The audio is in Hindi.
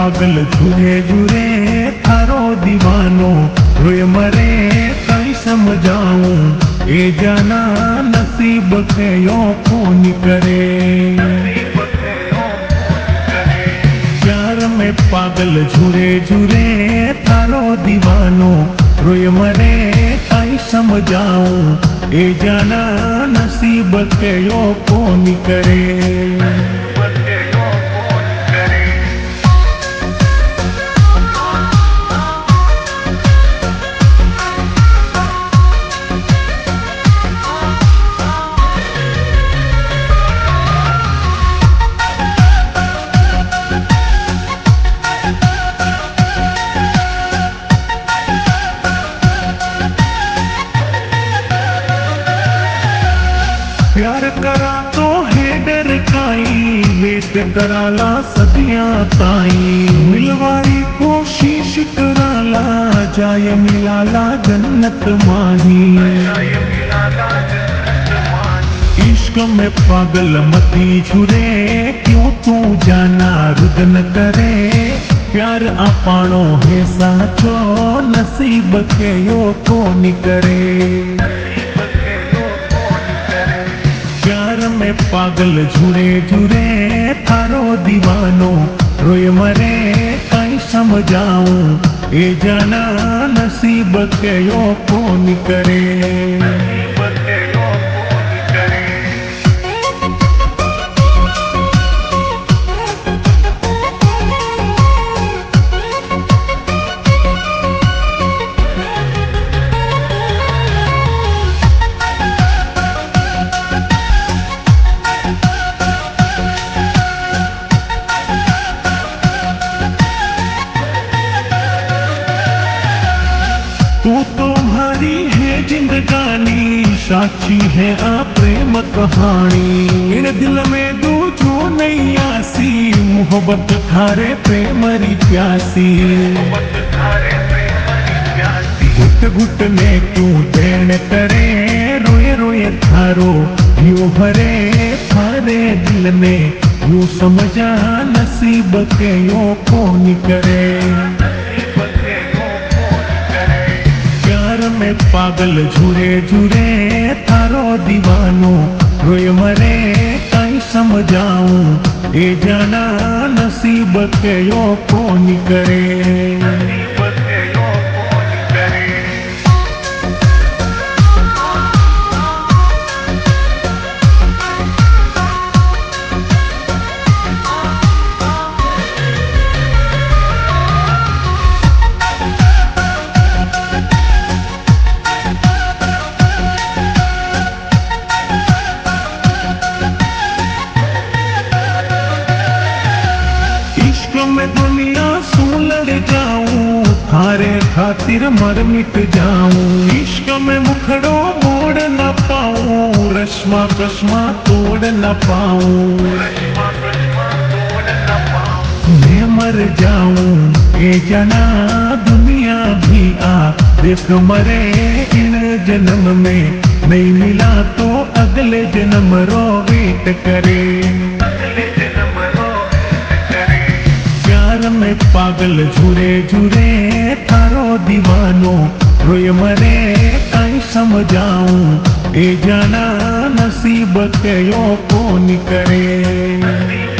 पागल झूरे झूरे थारो दीवानो रोए मरे कई समझाऊं ए जाना नसीब के यो कौन करे। प्यार में पागल झूरे झूरे थारो दीवानो रोए मरे कई समझाऊं ए जाना नसीब के यो कौन करे। प्यार करा तो है डर काई वेट कराला सदियां ताई मिलवाई कोशिश कराला जाय मिलाला जन्नत माही। इश्क में पागल मती झुरे क्यों तू जाना रुदन करे। प्यार आपणो है साचो नसीब के यो कोनी करे। प्यार में पागल झूरे झूरे थारो दीवानो रोए मरे कई समझाऊं ए जाना नसीब के यो कौन करे। तू तुम्हारी है जिंदगानी साक्षी है आ प्रेम कहानी। इन दिल में दूजो नहीं आसी मोहब्बत थारे प्रेमरी प्यासी। घुट घुट ने तू देन करे रोए रोए थारो यू भरे थारे दिल में यू समझा नसीब के यो कौन करे। में पागल झूरे झूरे थारो दीवानो रोए मरे कई समझाऊं ए जाना नसीब के यो कौन करे। मैं दुनिया सू लड़ जाऊं थारे खातिर मर मिट जाऊं। इश्क में मुखड़ो मोड़ न पाऊं रश्मा कश्मा तोड़ न पाऊं। मैं मर जाऊं ए जना दुनिया भी आ देख मरे इन जन्म में नहीं मिला तो अगले जन्म रो वेट करे। में पागल झूरे झूरे थारो दीवानो रोए मरे कई समझाऊं ए जाना नसीब के यो कौन करे।